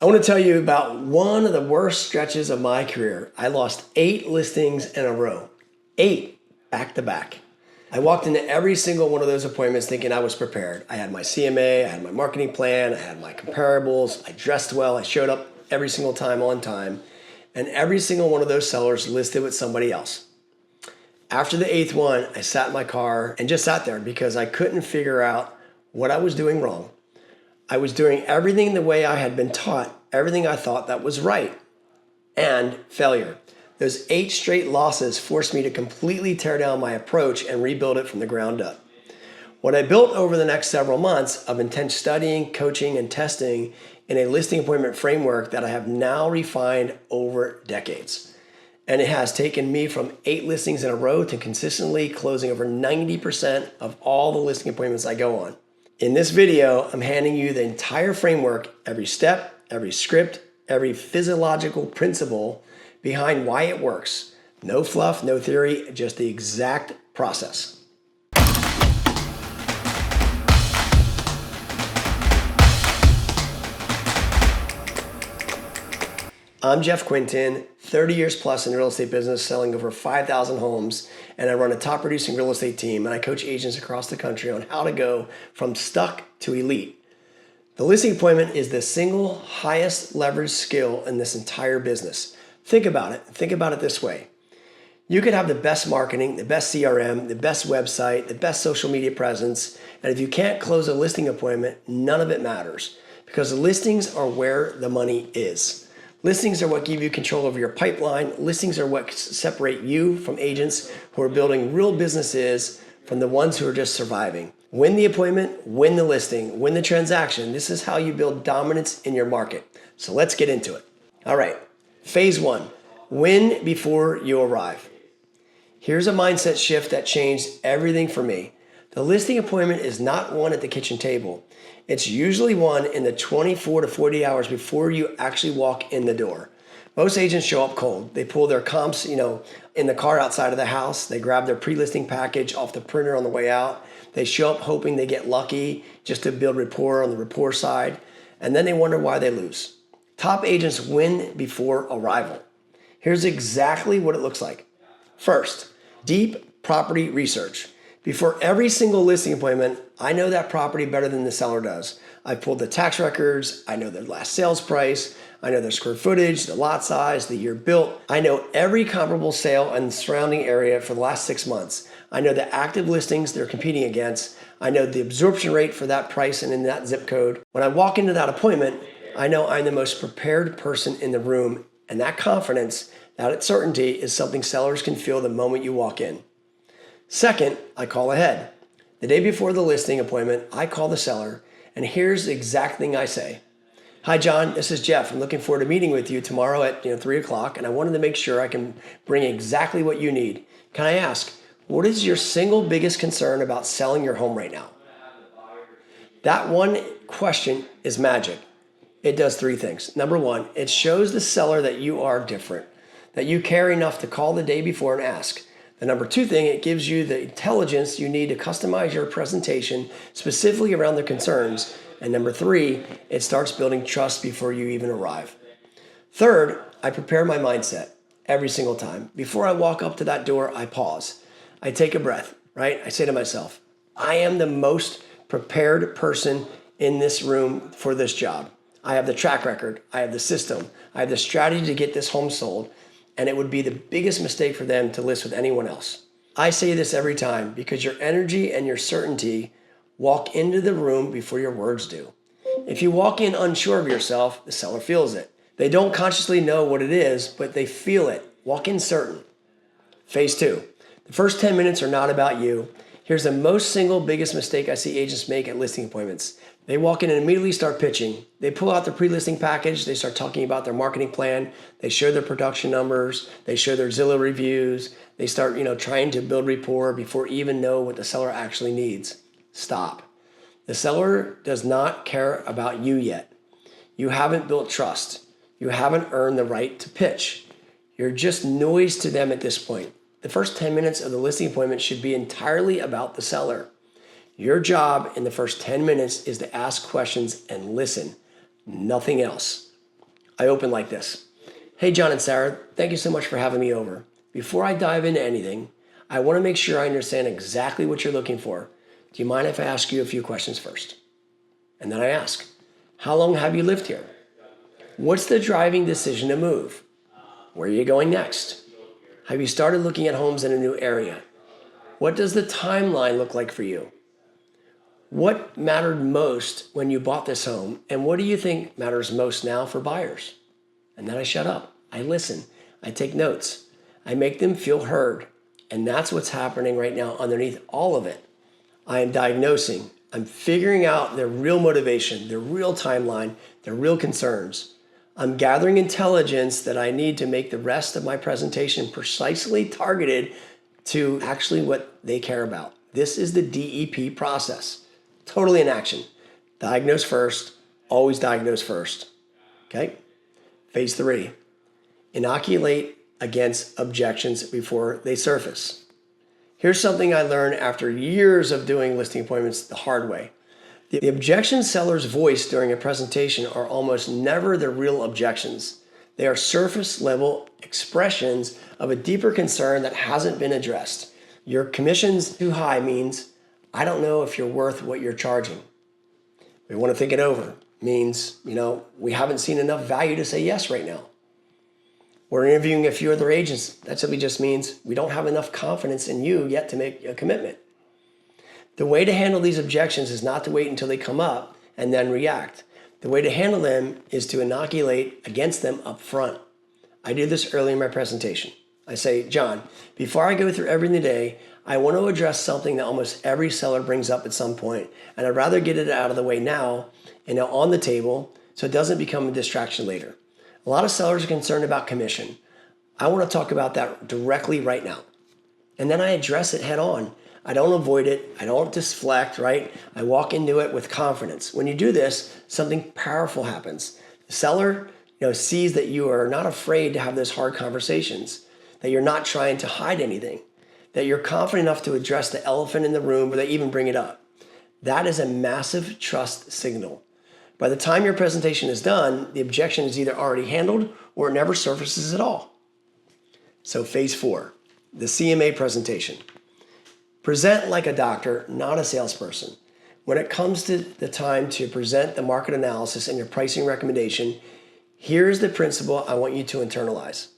I want to tell you about one of the worst stretches of my career. I lost 8 listings in a row, 8 back to back. I walked into every single one of those appointments thinking I was prepared. I had my CMA, I had my marketing plan, I had my comparables, I dressed well, I showed up every single time on time, and every single one of those sellers listed with somebody else. After the 8th one, I sat in my car and just sat there because I couldn't figure out what I was doing wrong. I was doing everything the way I had been taught, everything I thought that was right, and failure. Those 8 straight losses forced me to completely tear down my approach and rebuild it from the ground up. What I built over the next several months of intense studying, coaching, and testing in a listing appointment framework that I have now refined over decades. And it has taken me from 8 listings in a row to consistently closing over 90% of all the listing appointments I go on. In this video, I'm handing you the entire framework, every step, every script, every physiological principle behind why it works. No fluff, no theory, just the exact process. I'm Jeff Quinton, 30 years plus in the real estate business, selling over 5,000 homes, and I run a top producing real estate team, and I coach agents across the country on how to go from stuck to elite. The listing appointment is the single highest leverage skill in this entire business. Think about it. Think about it this way. You could have the best marketing, the best CRM, the best website, the best social media presence, and if you can't close a listing appointment, none of it matters because the listings are where the money is. Listings are what give you control over your pipeline. Listings are what separate you from agents who are building real businesses from the ones who are just surviving. Win the appointment, win the listing, win the transaction. This is how you build dominance in your market. So let's get into it. All right, phase 1, win before you arrive. Here's a mindset shift that changed everything for me. The listing appointment is not one at the kitchen table. It's usually one in the 24 to 40 hours before you actually walk in the door. Most agents show up cold. They pull their comps, in the car outside of the house. They grab their pre-listing package off the printer on the way out. They show up hoping they get lucky just to build rapport on the rapport side. And then they wonder why they lose. Top agents win before arrival. Here's exactly what it looks like. First, deep property research. Before every single listing appointment, I know that property better than the seller does. I've pulled the tax records, I know their last sales price, I know their square footage, the lot size, the year built. I know every comparable sale in the surrounding area for the last 6 months. I know the active listings they're competing against. I know the absorption rate for that price and in that zip code. When I walk into that appointment, I know I'm the most prepared person in the room, and that confidence, that certainty is something sellers can feel the moment you walk in. Second, I call ahead. The day before the listing appointment, I call the seller, and here's the exact thing I say. Hi, John, this is Jeff. I'm looking forward to meeting with you tomorrow at 3 o'clock, and I wanted to make sure I can bring exactly what you need. Can I ask, what is your single biggest concern about selling your home right now? That one question is magic. It does 3 things. Number 1, it shows the seller that you are different, that you care enough to call the day before and ask. The number 2 thing, it gives you the intelligence you need to customize your presentation specifically around their concerns. And number 3, it starts building trust before you even arrive. Third, I prepare my mindset every single time. Before I walk up to that door, I pause. I take a breath, right? I say to myself, I am the most prepared person in this room for this job. I have the track record. I have the system. I have the strategy to get this home sold. And it would be the biggest mistake for them to list with anyone else. I say this every time because your energy and your certainty walk into the room before your words do. If you walk in unsure of yourself, the seller feels it. They don't consciously know what it is, but they feel it. Walk in certain. Phase 2. The first 10 minutes are not about you. Here's the most single biggest mistake I see agents make at listing appointments. They walk in and immediately start pitching. They pull out their pre-listing package. They start talking about their marketing plan. They share their production numbers. They share their Zillow reviews. They start, trying to build rapport before even know what the seller actually needs. Stop. The seller does not care about you yet. You haven't built trust. You haven't earned the right to pitch. You're just noise to them at this point. The first 10 minutes of the listing appointment should be entirely about the seller. Your job in the first 10 minutes is to ask questions and listen, nothing else. I open like this. Hey, John and Sarah, thank you so much for having me over. Before I dive into anything, I want to make sure I understand exactly what you're looking for. Do you mind if I ask you a few questions first? And then I ask, how long have you lived here? What's the driving decision to move? Where are you going next? Have you started looking at homes in a new area? What does the timeline look like for you? What mattered most when you bought this home, and what do you think matters most now for buyers? And then I shut up. I listen. I take notes. I make them feel heard. And that's what's happening right now underneath all of it. I am diagnosing. I'm figuring out their real motivation, their real timeline, their real concerns. I'm gathering intelligence that I need to make the rest of my presentation precisely targeted to actually what they care about. This is the DEP process. Totally in action. Diagnose first, always diagnose first. Okay? Phase 3, inoculate against objections before they surface. Here's something I learned after years of doing listing appointments the hard way. The objection seller's voice during a presentation are almost never the real objections. They are surface level expressions of a deeper concern that hasn't been addressed. Your commission's too high means, I don't know if you're worth what you're charging. We want to think it over. Means, we haven't seen enough value to say yes right now. We're interviewing a few other agents. That simply just means we don't have enough confidence in you yet to make a commitment. The way to handle these objections is not to wait until they come up and then react. The way to handle them is to inoculate against them up front. I do this early in my presentation. I say, John, before I go through everything today, I want to address something that almost every seller brings up at some point, and I'd rather get it out of the way now and on the table so it doesn't become a distraction later. A lot of sellers are concerned about commission. I want to talk about that directly right now. And then I address it head on. I don't avoid it. I don't deflect, right? I walk into it with confidence. When you do this, something powerful happens. The seller, sees that you are not afraid to have those hard conversations, that you're not trying to hide anything, that you're confident enough to address the elephant in the room or they even bring it up. That is a massive trust signal. By the time your presentation is done, the objection is either already handled or it never surfaces at all. So phase 4, the CMA presentation. Present like a doctor, not a salesperson. When it comes to the time to present the market analysis and your pricing recommendation, here's the principle I want you to internalize.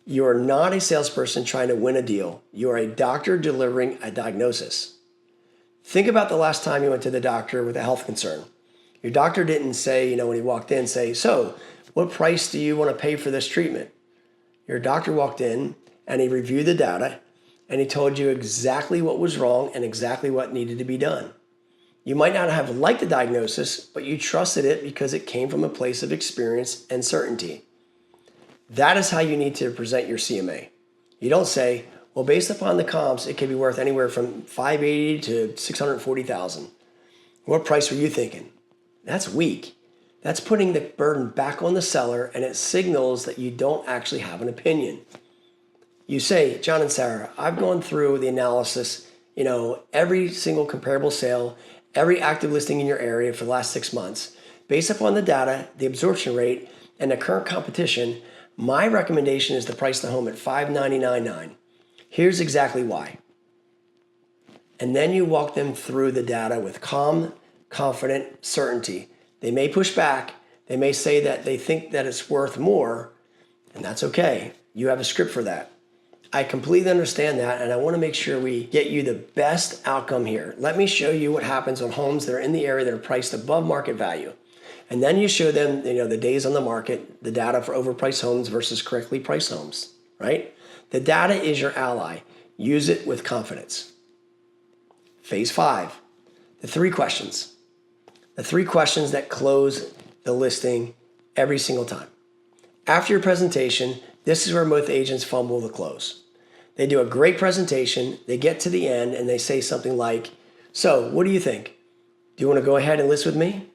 You are not a salesperson trying to win a deal. You are a doctor delivering a diagnosis. Think about the last time you went to the doctor with a health concern. Your doctor didn't say, when he walked in, so what price do you want to pay for this treatment? Your doctor walked in and he reviewed the data and he told you exactly what was wrong and exactly what needed to be done. You might not have liked the diagnosis, but you trusted it because it came from a place of experience and certainty. That is how you need to present your CMA. You don't say, well, based upon the comps, it could be worth anywhere from $580,000 to $640,000. What price were you thinking? That's weak. That's putting the burden back on the seller, and it signals that you don't actually have an opinion. You say, John and Sarah, I've gone through the analysis, every single comparable sale, every active listing in your area for the last 6 months. Based upon the data, the absorption rate, and the current competition, my recommendation is to price the home at $599,900. Here's exactly why. And then you walk them through the data with calm, confident certainty. They may push back. They may say that they think that it's worth more, and that's okay. You have a script for that. I completely understand that, and I want to make sure we get you the best outcome here. Let me show you what happens on homes that are in the area that are priced above market value. And then you show them, the days on the market, the data for overpriced homes versus correctly priced homes, right? The data is your ally. Use it with confidence. Phase 5, the 3 questions. The 3 questions that close the listing every single time. After your presentation, this is where most agents fumble the close. They do a great presentation, they get to the end, and they say something like, so what do you think? Do you want to go ahead and list with me?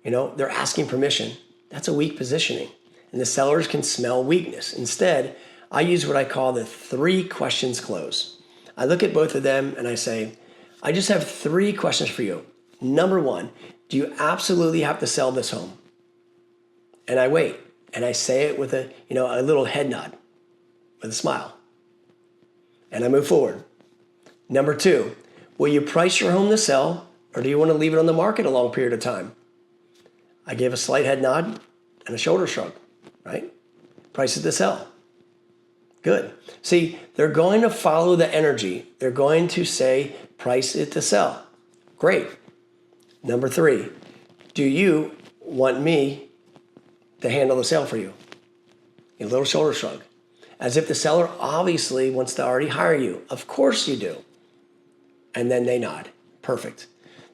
They're asking permission. That's a weak positioning, and the sellers can smell weakness. Instead, I use what I call the 3 questions close. I look at both of them and I say, I just have 3 questions for you. Number 1, do you absolutely have to sell this home? and I wait, and I say it with a little head nod, with a smile, and I move forward. Number 2, will you price your home to sell, or do you want to leave it on the market a long period of time? I give a slight head nod and a shoulder shrug, right? Price it to sell. Good. See, they're going to follow the energy. They're going to say, price it to sell. Great. Number 3, do you want me to handle the sale for you? A little shoulder shrug. As if the seller obviously wants to already hire you. Of course you do. And then they nod. Perfect.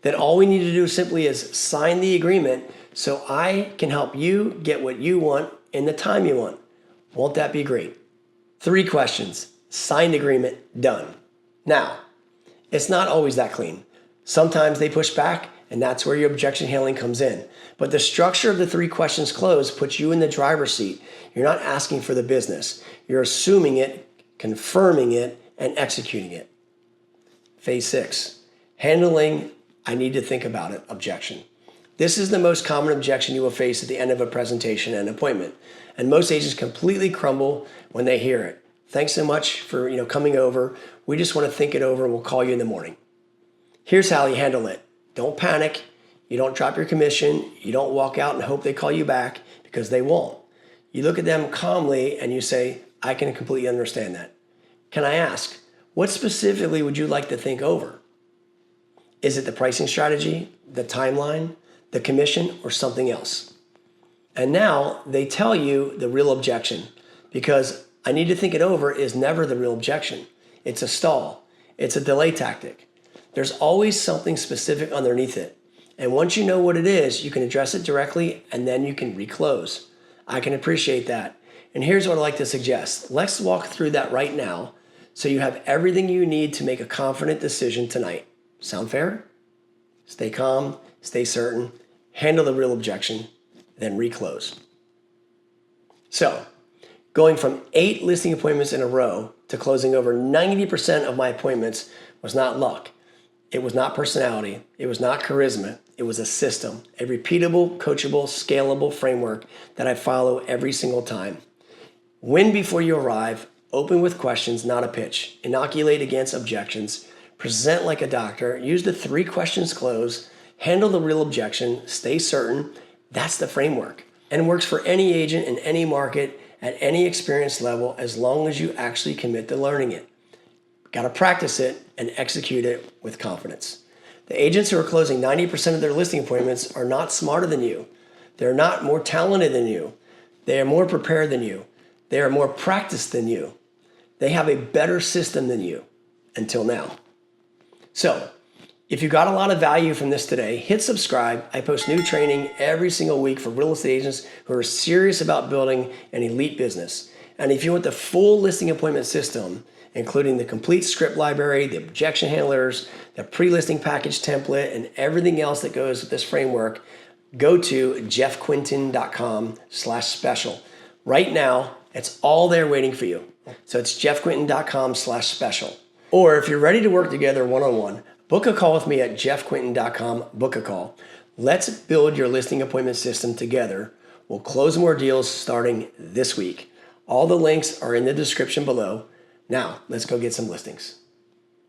Then all we need to do simply is sign the agreement so I can help you get what you want in the time you want. Won't that be great? 3 questions. Signed agreement, done. Now, it's not always that clean. Sometimes they push back, and that's where your objection handling comes in. But the structure of the 3 questions closed puts you in the driver's seat. You're not asking for the business. You're assuming it, confirming it, and executing it. Phase 6, handling I need to think about it objection. This is the most common objection you will face at the end of a presentation and appointment. And most agents completely crumble when they hear it. Thanks so much for coming over. We just want to think it over and we'll call you in the morning. Here's how you handle it. Don't panic. You don't drop your commission. You don't walk out and hope they call you back, because they won't. You look at them calmly and you say, I can completely understand that. Can I ask, what specifically would you like to think over? Is it the pricing strategy, the timeline, the commission, or something else? And now they tell you the real objection, because I need to think it over is never the real objection. It's a stall. It's a delay tactic. There's always something specific underneath it. And once you know what it is, you can address it directly and then you can reclose. I can appreciate that. And here's what I'd like to suggest. Let's walk through that right now so you have everything you need to make a confident decision tonight. Sound fair? Stay calm, stay certain, handle the real objection, then reclose. So, going from 8 listing appointments in a row to closing over 90% of my appointments was not luck. It was not personality. It was not charisma. It was a system, a repeatable, coachable, scalable framework that I follow every single time. Win before you arrive, open with questions, not a pitch. Inoculate against objections, present like a doctor, use the 3 questions close, handle the real objection, stay certain. That's the framework. And it works for any agent in any market at any experience level as long as you actually commit to learning it. Got to practice it and execute it with confidence. The agents who are closing 90% of their listing appointments are not smarter than you. They're not more talented than you. They are more prepared than you. They are more practiced than you. They have a better system than you until now. So, if you got a lot of value from this today, hit subscribe. I post new training every single week for real estate agents who are serious about building an elite business. And if you want the full listing appointment system, including the complete script library, the objection handlers, the pre-listing package template, and everything else that goes with this framework, go to jeffquinton.com/special. Right now, it's all there waiting for you. So it's jeffquinton.com/special. Or if you're ready to work together one-on-one, book a call with me at jeffquinton.com, book a call. Let's build your listing appointment system together. We'll close more deals starting this week. All the links are in the description below. Now, let's go get some listings.